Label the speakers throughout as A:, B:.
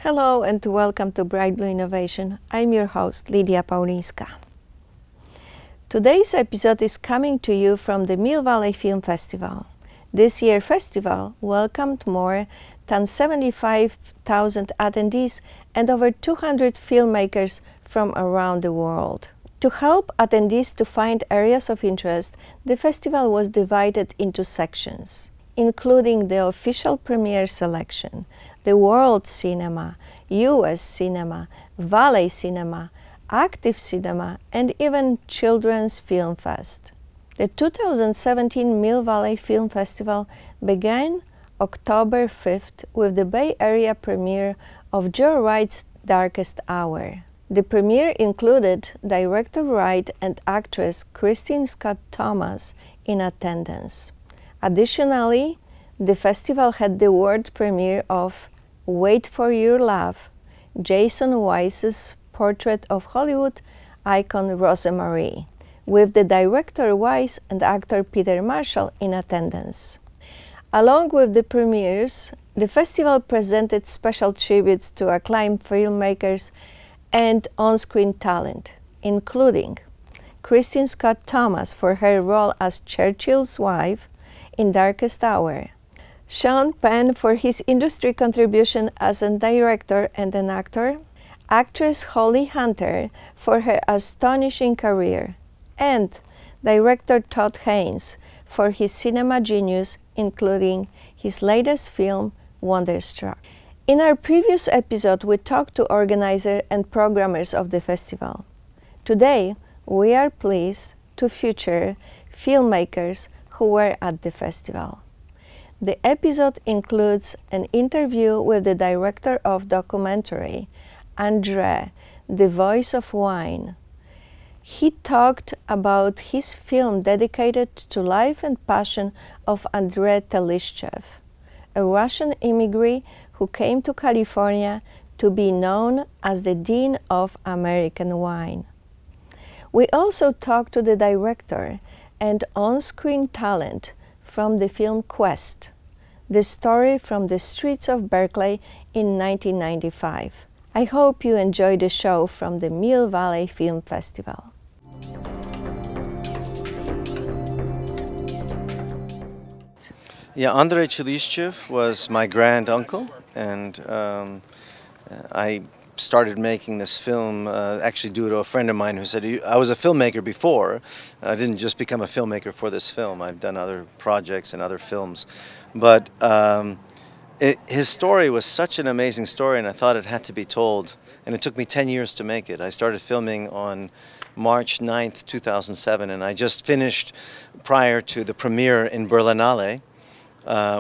A: Hello and welcome to Bright Blue Innovation. I'm your host, Lidia Paulinska. Today's episode is coming to you from the Mill Valley Film Festival. This year's festival welcomed more than 75,000 attendees and over 200 filmmakers from around the world. To help attendees to find areas of interest, the festival was divided into sections, including the official premiere selection, the world cinema, US cinema, Valley cinema, active cinema, and even Children's Film Fest. The 2017 Mill Valley Film Festival began October 5th with the Bay Area premiere of Joe Wright's Darkest Hour. The premiere included director Wright and actress Kristen Scott Thomas in attendance. Additionally, the festival had the world premiere of Wait for Your Love, Jason Weiss's portrait of Hollywood icon Rosemary, with the director Weiss and actor Peter Marshall in attendance. Along with the premieres, the festival presented special tributes to acclaimed filmmakers and on-screen talent, including Kristen Scott Thomas for her role as Churchill's wife in Darkest Hour, Sean Penn for his industry contribution as a director and an actor, actress Holly Hunter for her astonishing career, and director Todd Haynes for his cinema genius, including his latest film, Wonderstruck. In our previous episode, we talked to organizers and programmers of the festival. Today, we are pleased to feature filmmakers who were at the festival. The episode includes an interview with the director of documentary, Andre, the voice of wine. He talked about his film dedicated to life and passion of Andre Tchelistcheff, a Russian immigrant who came to California to be known as the Dean of American Wine. We also talked to the director and on-screen talent from the film Quest, the story from the streets of Berkeley in 1995. I hope you enjoy the show from the Mill Valley Film Festival.
B: Yeah, Andre Tchelistcheff was my grand uncle, and I started making this film actually due to a friend of mine who said, I was a filmmaker before. I didn't just become a filmmaker for this film. I've done other projects and other films. But his story was such an amazing story, and I thought it had to be told. And it took me 10 years to make it. I started filming on March 9th, 2007, and I just finished prior to the premiere in Berlinale.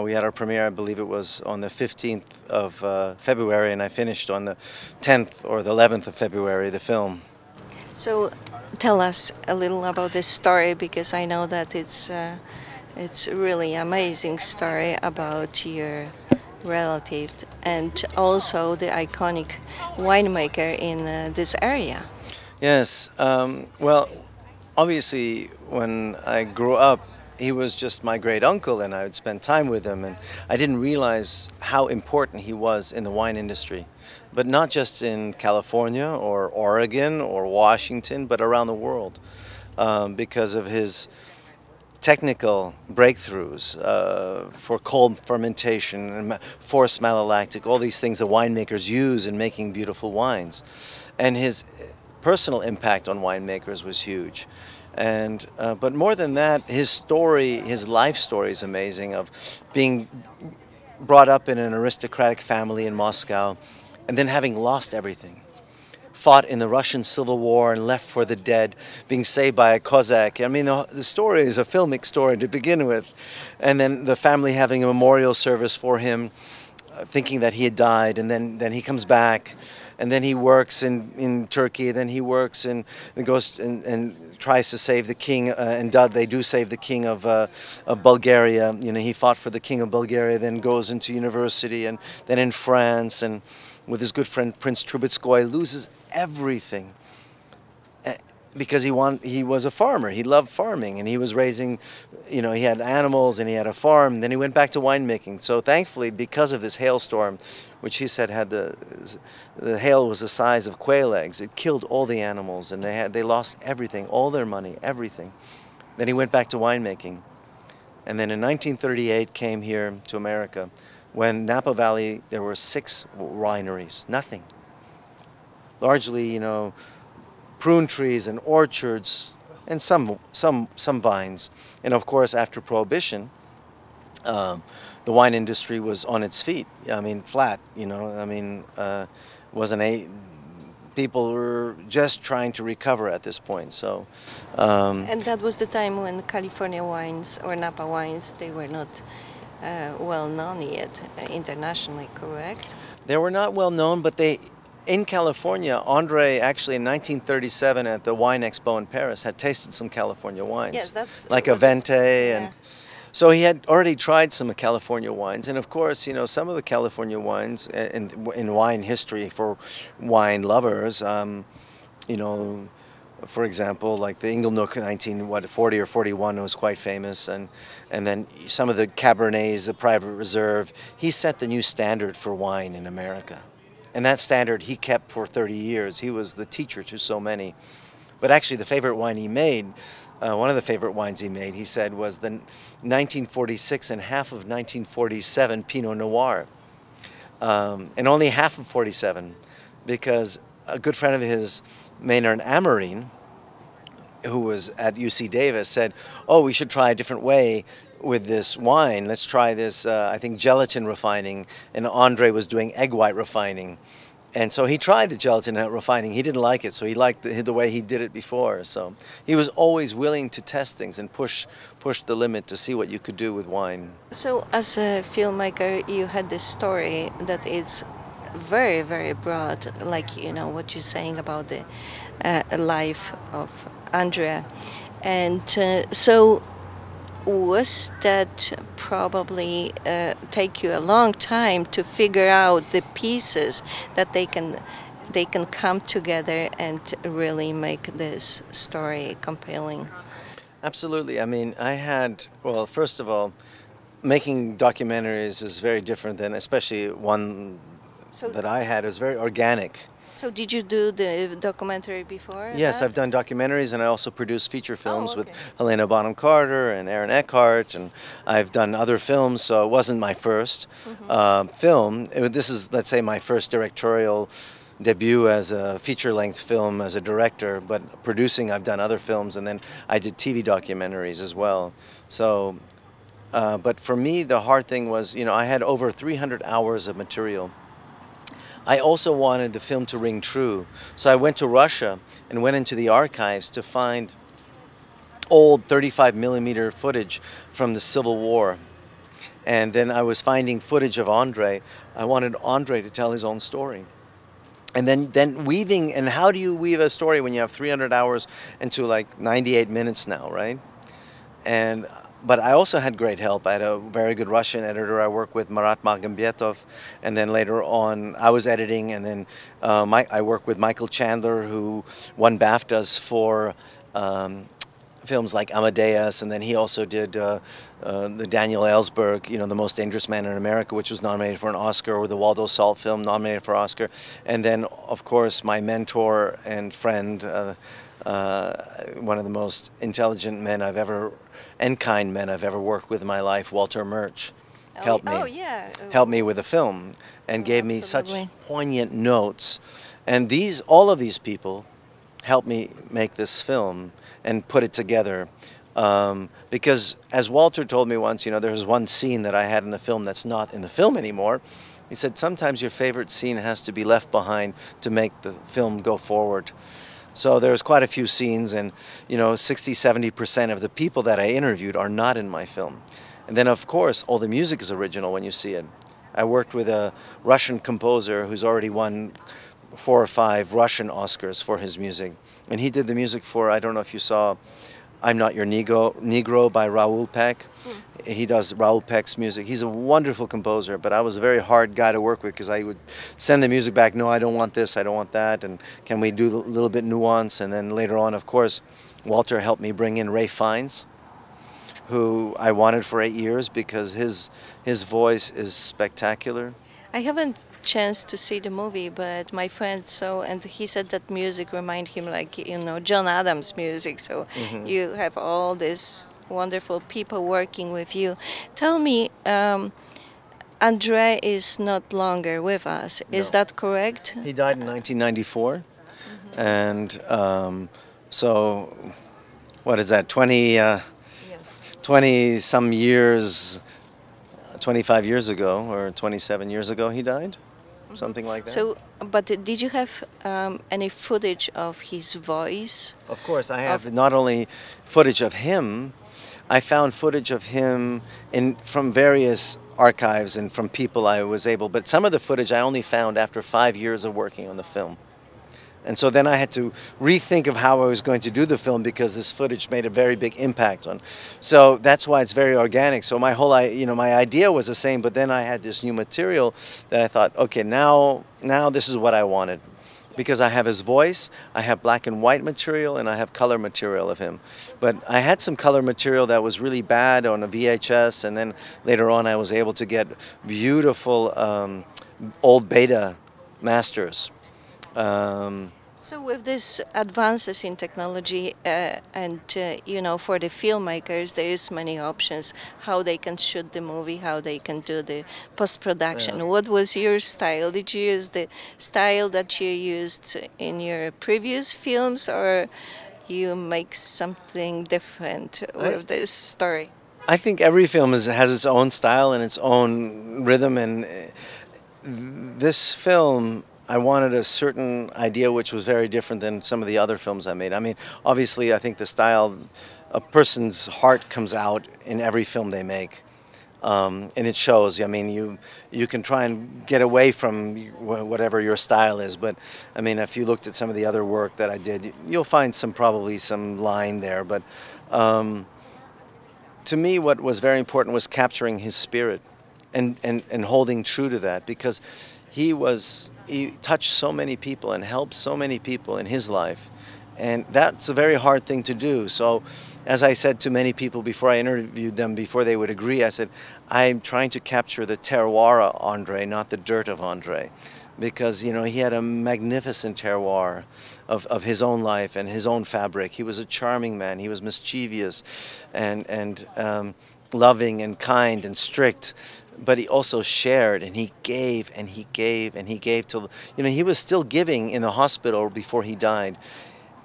B: We had our premiere, I believe it was on the 15th of February, and I finished on the 10th or the 11th of February, the film.
A: So tell us a little about this story, because I know that it's really amazing story about your relative and also the iconic winemaker in this area.
B: Yes, well, obviously when I grew up, he was just my great uncle, and I would spend time with him, and I didn't realize how important he was in the wine industry, but not just in California or Oregon or Washington, but around the world, because of his technical breakthroughs for cold fermentation and forced malolactic, all these things the winemakers use in making beautiful wines. And his personal impact on winemakers was huge. And but more than that, his story, his life story is amazing, of being brought up in an aristocratic family in Moscow and then having lost everything. Fought in the Russian Civil War and left for the dead, being saved by a Cossack. I mean, the story is a filmic story to begin with. And then the family having a memorial service for him, thinking that he had died, and then he comes back, and then he works in Turkey, then he works and goes and tries to save the king, and they do save the king of Bulgaria. You know, he fought for the king of Bulgaria, then goes into university, and then in France, and with his good friend Prince Trubetskoy, loses everything. because he was a farmer. He loved farming, and he was raising, you know, he had animals and he had a farm. Then he went back to winemaking. So thankfully, because of this hailstorm, which he said had the hail was the size of quail eggs, it killed all the animals, and they lost everything, all their money, everything. Then he went back to winemaking, and then in 1938 came here to America. When Napa Valley, there were 6 wineries, nothing. Largely, you know, prune trees and orchards and some vines. And of course, after Prohibition, the wine industry was on its feet. I mean, flat, you know. I mean, people were just trying to recover at this point. So,
A: and that was the time when California wines or Napa wines, they were not well known yet internationally, correct?
B: They were not well known, but in California, Andre actually in 1937 at the Wine Expo in Paris had tasted some California wines.
A: Yes, that's
B: like a Vente, and so he had already tried some California wines. And of course, you know, some of the California wines in wine history for wine lovers, you know, for example, like the Inglenook 1940 or 41 was quite famous, and then some of the Cabernets, the Private Reserve. He set the new standard for wine in America, and that standard he kept for 30 years. He was the teacher to so many. But actually, the favorite wine he made, one of the favorite wines he made, he said, was the 1946 and half of 1947 Pinot Noir, and only half of 47, because a good friend of his, Maynard Amarine, who was at UC Davis, said, oh, we should try a different way with this wine. Let's try this, I think, gelatin refining. And Andre was doing egg white refining. And so he tried the gelatin refining. He didn't like it, so he liked the way he did it before. So he was always willing to test things and push the limit to see what you could do with wine.
A: So as a filmmaker, you had this story that is very, very broad, like, you know, what you're saying about the life of Andrea. And so was that probably take you a long time to figure out the pieces that they can come together and really make this story compelling?
B: Absolutely. I mean, well, first of all, making documentaries is very different than, especially one that I had, is very organic.
A: So did you do the documentary before?
B: Yes, I've done documentaries, and I also produce feature films with
A: okay.
B: Helena Bonham Carter and Aaron Eckhart, and I've done other films, so it wasn't my first film. This is, let's say, my first directorial debut as a feature-length film as a director, but producing, I've done other films, and then I did TV documentaries as well. So, but for me, the hard thing was, you know, I had over 300 hours of material. I also wanted the film to ring true, so I went to Russia and went into the archives to find old 35mm footage from the Civil War. And then I was finding footage of Andre. I wanted Andre to tell his own story. And then weaving, and how do you weave a story when you have 300 hours into like 98 minutes now, right? But I also had great help. I had a very good Russian editor I worked with, Marat Magomedov, and then later on I was editing, and then I worked with Michael Chandler, who won BAFTAs for films like Amadeus, and then he also did the Daniel Ellsberg, you know, The Most Dangerous Man in America, which was nominated for an Oscar, or the Waldo Salt film nominated for Oscar. And then, of course, my mentor and friend, one of the most intelligent men I've ever, and kind men I've ever worked with in my life, Walter Murch, helped me with the film and gave me such poignant notes. And all of these people helped me make this film and put it together. Because as Walter told me once, you know, there's one scene that I had in the film that's not in the film anymore. He said, sometimes your favorite scene has to be left behind to make the film go forward. So there's quite a few scenes, and, you know, 60–70% of the people that I interviewed are not in my film. And then, of course, all the music is original when you see it. I worked with a Russian composer who's already won 4 or 5 Russian Oscars for his music. And he did the music for, I don't know if you saw I'm Not Your Negro by Raoul Peck. He does Raoul Peck's music. He's a wonderful composer, but I was a very hard guy to work with because I would send the music back, no, I don't want this, I don't want that, and can we do a little bit nuance? And then later on, of course, Walter helped me bring in Ray Fiennes, who I wanted for 8 years because his voice is spectacular.
A: I haven't chance to see the movie, but my friend saw, and he said that music remind him like, you know, John Adams music. So you have all these wonderful people working with you. Tell me, Andre is not longer with us. Is that correct?
B: He died in 1994, and so what is that? 20 some years. 25 years ago or 27 years ago he died, something like that.
A: So, but did you have any footage of his voice?
B: Of course, I have not only footage of him, I found footage of him from various archives and from people I was able, but some of the footage I only found after 5 years of working on the film. And so then I had to rethink of how I was going to do the film because this footage made a very big impact on. So that's why it's very organic. So my whole, my idea was the same, but then I had this new material that I thought, okay, now this is what I wanted. Because I have his voice, I have black and white material, and I have color material of him. But I had some color material that was really bad on a VHS, and then later on I was able to get beautiful old beta masters.
A: So with these advances in technology and you know, for the filmmakers there is many options how they can shoot the movie, how they can do the post-production. Yeah. What was your style? Did you use the style that you used in your previous films, or you make something different with this story?
B: I think every film has its own style and its own rhythm, and this film I wanted a certain idea which was very different than some of the other films I made. I mean, obviously, I think the style, a person's heart comes out in every film they make, and it shows. I mean, you can try and get away from whatever your style is, but I mean, if you looked at some of the other work that I did, you'll find probably some line there. But to me, what was very important was capturing his spirit and holding true to that, because he touched so many people and helped so many people in his life, and that's a very hard thing to do. So as I said to many people before I interviewed them, before they would agree, I said, I'm trying to capture the terroir of Andre, not the dirt of Andre, because you know, he had a magnificent terroir of his own life and his own fabric. He was a charming man, he was mischievous and loving and kind and strict, but he also shared, and he gave and he gave and he gave till, you know, he was still giving in the hospital before he died,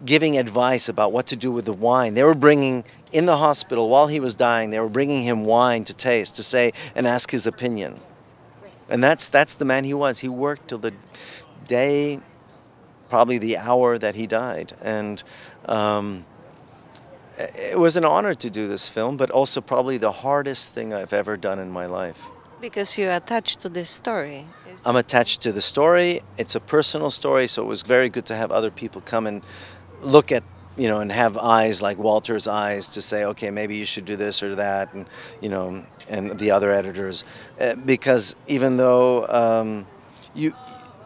B: giving advice about what to do with the wine. They were bringing, in the hospital while he was dying, they were bringing him wine to taste, to say and ask his opinion. And that's the man he was. He worked till the day, probably the hour that he died. And it was an honor to do this film, but also probably the hardest thing I've ever done in my life.
A: Because you're attached to this story.
B: I'm attached to the story. It's a personal story, so it was very good to have other people come and look at, you know, and have eyes like Walter's eyes to say, okay, maybe you should do this or that, and you know, and the other editors, because even though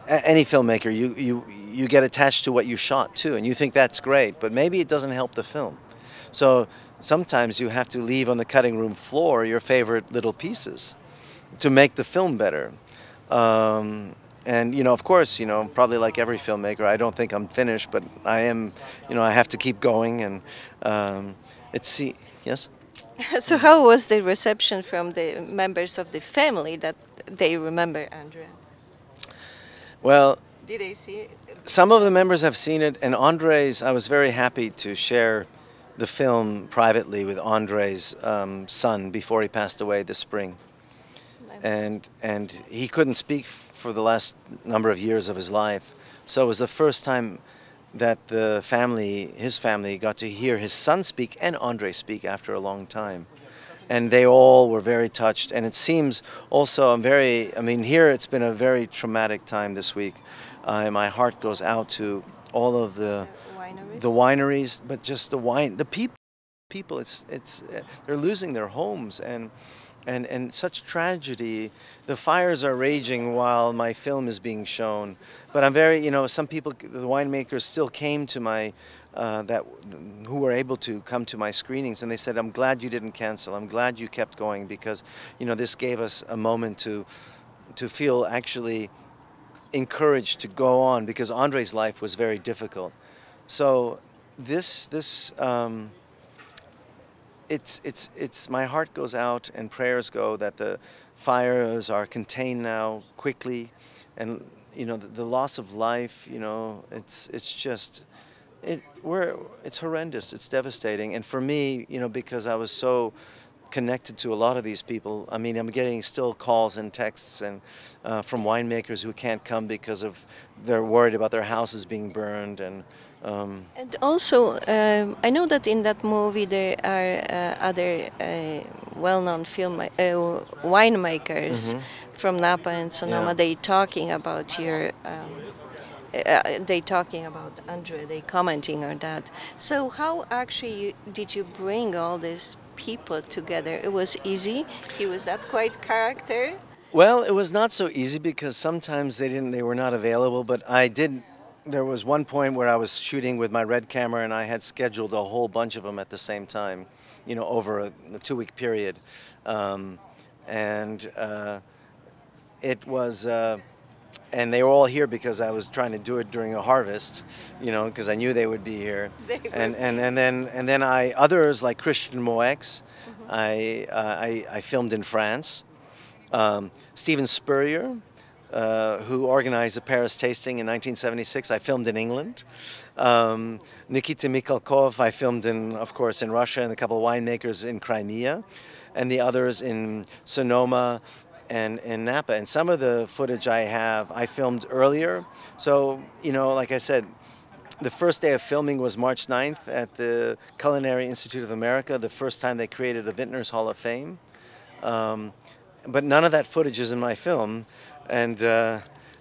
B: any filmmaker, you get attached to what you shot too, and you think that's great, but maybe it doesn't help the film. So sometimes you have to leave on the cutting room floor your favorite little pieces to make the film better. And you know, of course, you know, probably like every filmmaker, I don't think I'm finished, but I am, you know, I have to keep going. And yes?
A: So how was the reception from the members of the family that they remember Andre?
B: Well,
A: did they see it?
B: Some of the members have seen it, and Andre's, I was very happy to share the film privately with Andre's son before he passed away this spring. And he couldn't speak for the last number of years of his life. So it was the first time that the family, his family, got to hear his son speak and Andre speak after a long time. And they all were very touched. And it seems also, I mean, here it's been a very traumatic time this week. My heart goes out to all of the wineries, but just the people. people. They're losing their homes, and such tragedy. The fires are raging while my film is being shown. But I'm very, some people, the winemakers, still came to my who were able to come to my screenings, and they said, "I'm glad you didn't cancel. I'm glad you kept going, because this gave us a moment to feel actually encouraged to go on, because Andre's life was very difficult." So it's my heart goes out and prayers go that the fires are contained now quickly, and the loss of life, it's horrendous, it's devastating. And for me, because I was so connected to a lot of these people, I mean, I'm getting still calls and texts and from winemakers who can't come because they're worried about their houses being burned.
A: And also, I know that in that movie there are other well-known winemakers from Napa and Sonoma.
B: Yeah.
A: They talking about your. They talking about Andre. They commenting on that. So how actually did you bring all these people together? It was easy. He was that quite character.
B: Well, it was not so easy because sometimes they were not available, but I did. There was one point where I was shooting with my red camera, and I had scheduled a whole bunch of them at the same time, over a 2-week period, and it was. And they were all here because I was trying to do it during a harvest, because I knew they would be here. And then others like Christian Moex, I filmed in France. Steven Spurrier, who organized the Paris tasting in 1976, I filmed in England. Nikita Mikhalkov, I filmed of course, in Russia, and a couple of winemakers in Crimea, and the others in Sonoma and in Napa. And some of the footage I filmed earlier. So, like I said, the first day of filming was March 9th at the Culinary Institute of America, the first time they created a Vintners Hall of Fame. But none of that footage is in my film, and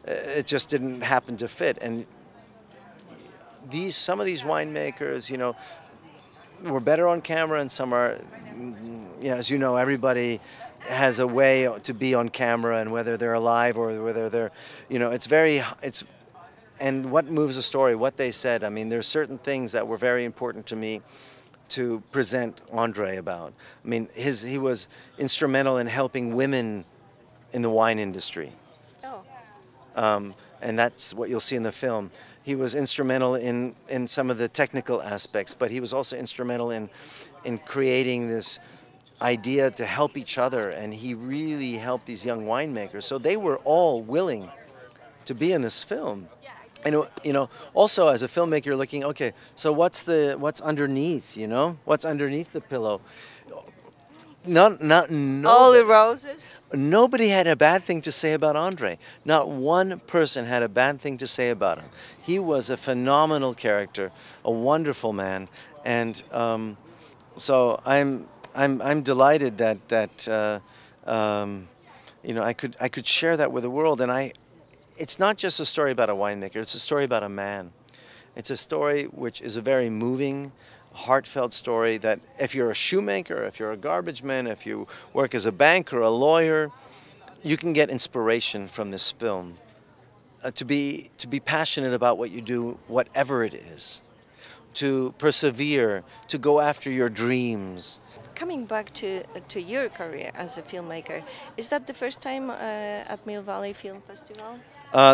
B: it just didn't happen to fit. And some of these winemakers, were better on camera, and some are, as you know, everybody has a way to be on camera, and whether they're alive or whether they're, and what moves a story, what they said. I mean, there's certain things that were very important to me to present Andre about. I mean, he was instrumental in helping women in the wine industry. Oh. And that's what you'll see in the film. He was instrumental in some of the technical aspects, but he was also instrumental in creating this idea to help each other, and he really helped these young winemakers. So they were all willing to be in this film. And also as a filmmaker, you're looking, okay, so what's underneath? What's underneath the pillow?
A: All the roses.
B: Nobody had a bad thing to say about Andre. Not one person had a bad thing to say about him. He was a phenomenal character, a wonderful man, and so I'm delighted that I could share that with the world. And it's not just a story about a winemaker. It's a story about a man. It's a story which is a very moving, heartfelt story that if you're a shoemaker, if you're a garbage man, if you work as a banker, a lawyer, you can get inspiration from this film. To be passionate about what you do, whatever it is. To persevere, to go after your dreams.
A: Coming back to your career as a filmmaker, is that the first time at Mill Valley Film Festival?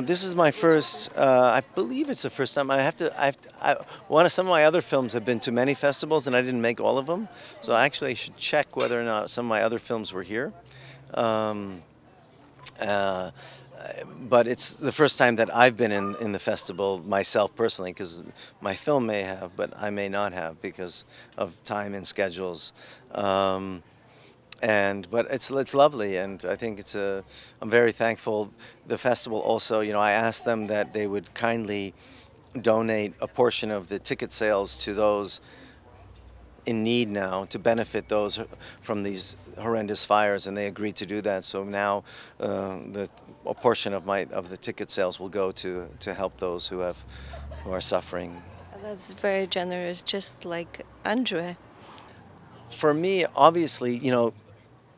B: This is my first. I believe it's the first time. Some of my other films have been to many festivals, and I didn't make all of them. So I actually should check whether or not some of my other films were here. But it's the first time that I've been in the festival myself personally, because my film may have, but I may not have because of time and schedules. But it's lovely, and I think I'm very thankful. The festival also, I asked them that they would kindly donate a portion of the ticket sales to those in need now, to benefit those from these horrendous fires, and they agreed to do that. So now a portion of the ticket sales will go to help those who are suffering.
A: That's very generous, just like Andre.
B: for me, obviously, you know,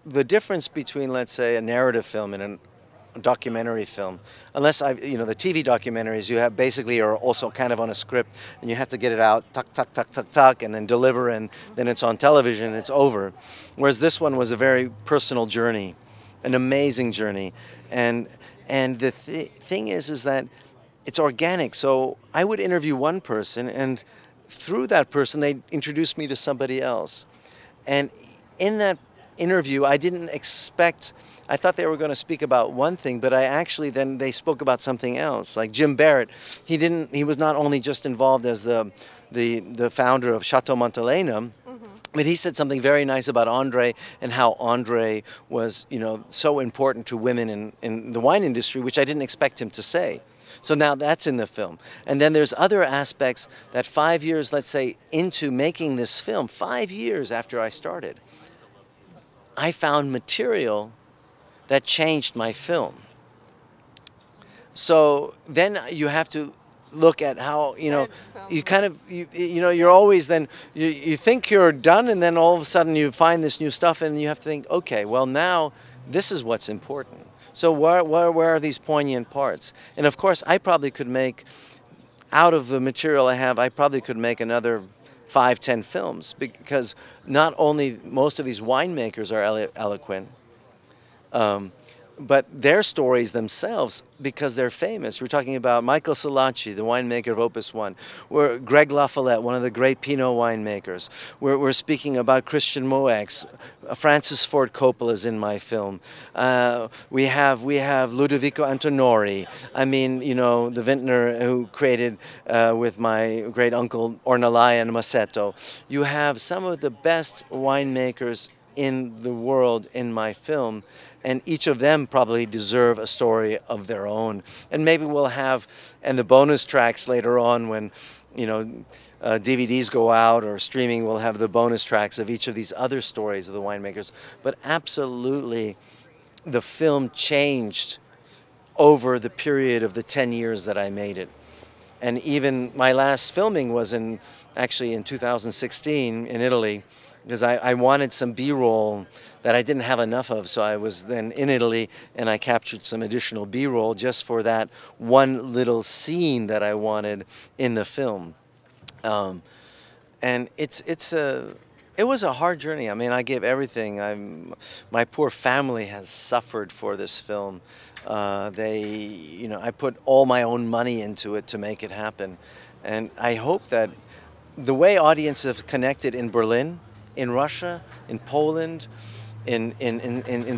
B: the difference between, let's say, a narrative film and a documentary film, unless you know, the TV documentaries, you have basically are also kind of on a script, and you have to get it out, tuck, tuck, tuck, tuck, tuck, and then deliver, and then it's on television, and it's over. Whereas this one was a very personal journey, an amazing journey, and the thing is that it's organic. So I would interview one person, and through that person, they introduced me to somebody else, and in that interview, I didn't expect. I thought they were going to speak about one thing, but then they spoke about something else. Like Jim Barrett, he was not only just involved as the founder of Chateau Montelena, but he said something very nice about Andre and how Andre was, you know, so important to women in the wine industry, which I didn't expect him to say. So now that's in the film. And then there's other aspects that 5 years, let's say, into making this film, 5 years after I started, I found material that changed my film. So then you have to look at how, you know, you kind of, you know, you're always then, you think you're done, and then all of a sudden you find this new stuff, and you have to think, okay, well now this is what's important. So where are these poignant parts? And of course, I probably could make, out of the material I have, I probably could make another 5, 10 films, because not only most of these winemakers are eloquent, but their stories themselves, because they're famous. We're talking about Michael Silacci, the winemaker of Opus 1. We're Greg LaFollette, one of the great Pinot winemakers. We're speaking about Christian Moex. Francis Ford Coppola is in my film. We have Ludovico Antonori. I mean, you know, the vintner who created with my great uncle Ornellaia and Massetto. You have some of the best winemakers in the world in my film, and each of them probably deserve a story of their own. And maybe we'll have, and the bonus tracks later on when, you know, DVDs go out or streaming, we'll have the bonus tracks of each of these other stories of the winemakers. But absolutely, the film changed over the period of the 10 years that I made it. And even my last filming was actually in 2016 in Italy, because I wanted some B-roll that I didn't have enough of, so I was then in Italy and I captured some additional B-roll just for that one little scene that I wanted in the film. And it was a hard journey. I mean, I gave everything. My poor family has suffered for this film. You know, I put all my own money into it to make it happen, and I hope that the way audiences have connected in Berlin, in Russia, in Poland, in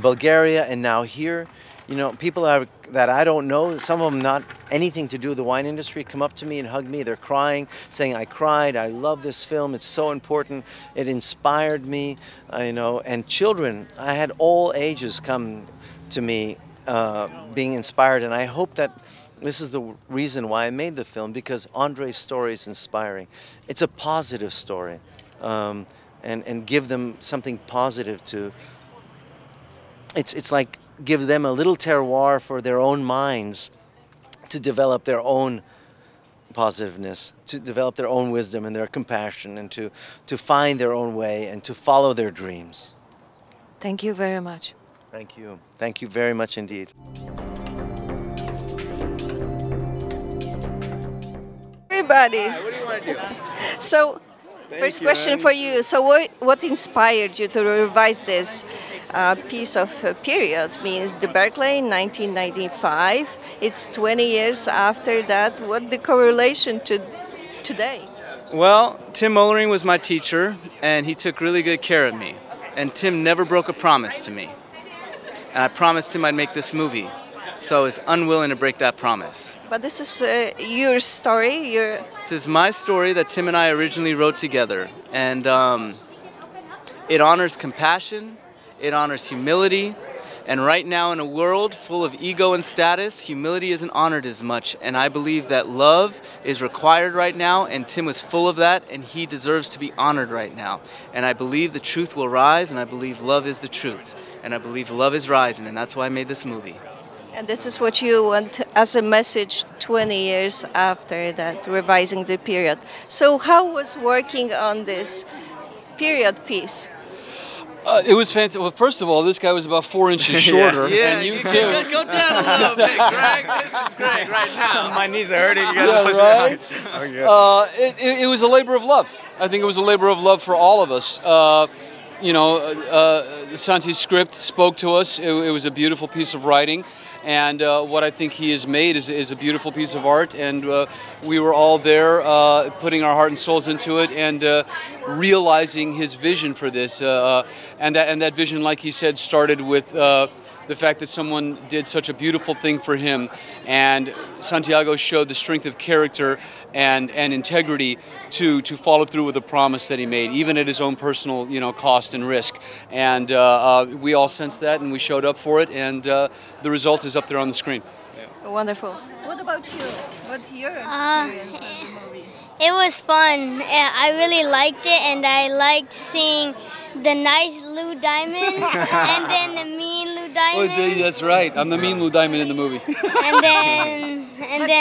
B: Bulgaria, and now here, you know, people that I don't know, some of them not anything to do with the wine industry, come up to me and hug me. They're crying, saying, I cried, I love this film, it's so important, it inspired me, you know. And children, I had all ages come to me being inspired, and I hope that this is the reason why I made the film, because Andre's story is inspiring. It's a positive story, and give them something positive to. It's like give them a little terroir for their own minds to develop their own positiveness, to develop their own wisdom and their compassion, and to find their own way and to follow their dreams.
A: Thank you very much.
B: Thank you. Thank you very much indeed.
A: Everybody.
C: Hi, what do you want to do?
A: So, first question for you. So what inspired you to revise this piece of period? Means the Berkeley, 1995. It's 20 years after that. What the correlation to today?
C: Well, Tim Mollering was my teacher, and he took really good care of me. And Tim never broke a promise to me. And I promised him I'd make this movie. So I was unwilling to break that promise.
A: But this is your story.
C: This is my story that Tim and I originally wrote together. And it honors compassion, it honors humility. And right now in a world full of ego and status, humility isn't honored as much. And I believe that love is required right now, and Tim was full of that, and he deserves to be honored right now. And I believe the truth will rise, and I believe love is the truth. And I believe love is rising, and that's why I made this movie.
A: And this is what you want as a message 20 years after that, revising the period. So how was working on this period piece?
D: It was fantastic. Well, first of all, this guy was about 4 inches shorter, and you too.
C: Go down a little bit, Greg. This is great right now.
E: My knees are hurting. You guys are pushing me
D: right? It was a labor of love. I think it was a labor of love for all of us. You know, Santi's script spoke to us. It was a beautiful piece of writing. And what I think he has made is a beautiful piece of art, and we were all there putting our heart and souls into it and realizing his vision for this. And that vision, like he said, started with the fact that someone did such a beautiful thing for him, and Santiago showed the strength of character and integrity to follow through with the promise that he made, even at his own personal cost and risk. And we all sensed that, and we showed up for it, and the result is up there on the screen.
A: Yeah. Wonderful. What about you? What's your experience with the movie?
F: It was fun. I really liked it, and I liked seeing the nice Lou Diamond and then the mean Lou Diamond.
D: Oh, that's right. I'm the mean Lou Diamond in the movie.
F: And then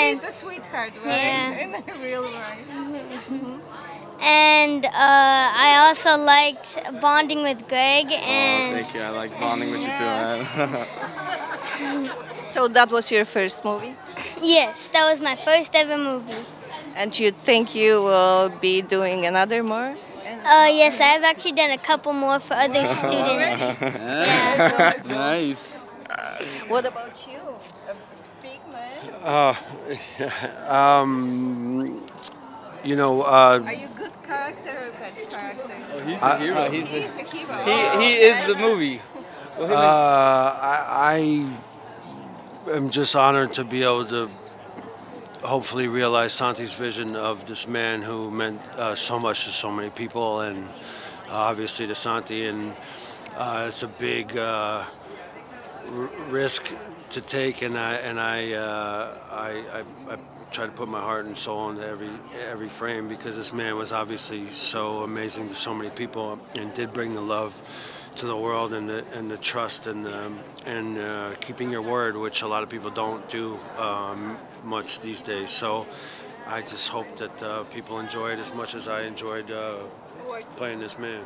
A: he's a sweetheart, right?
F: Yeah.
A: In the real life.
F: And I also liked bonding with Greg. And
E: thank you. I like bonding with you too, man.
A: So that was your first movie?
F: Yes, that was my first ever movie.
A: And you think you will be doing another more?
F: Yes, I've actually done a couple more for other students.
D: Yeah. Nice.
A: What about you? A big man?
G: You know.
A: Are you good character or bad character?
C: Oh, he's a hero.
A: He's a hero.
C: He is the movie.
G: I am just honored to be able to hopefully realize Santi's vision of this man who meant so much to so many people, and obviously to Santi. And it's a big risk to take, and I try to put my heart and soul into every frame, because this man was obviously so amazing to so many people and did bring the love to the world and the trust and keeping your word, which a lot of people don't do much these days. So I just hope that people enjoy it as much as I enjoyed playing this man.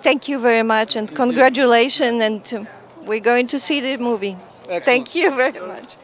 A: Thank you very much, and congratulations, and we're going to see the movie.
D: Excellent.
A: Thank you very much.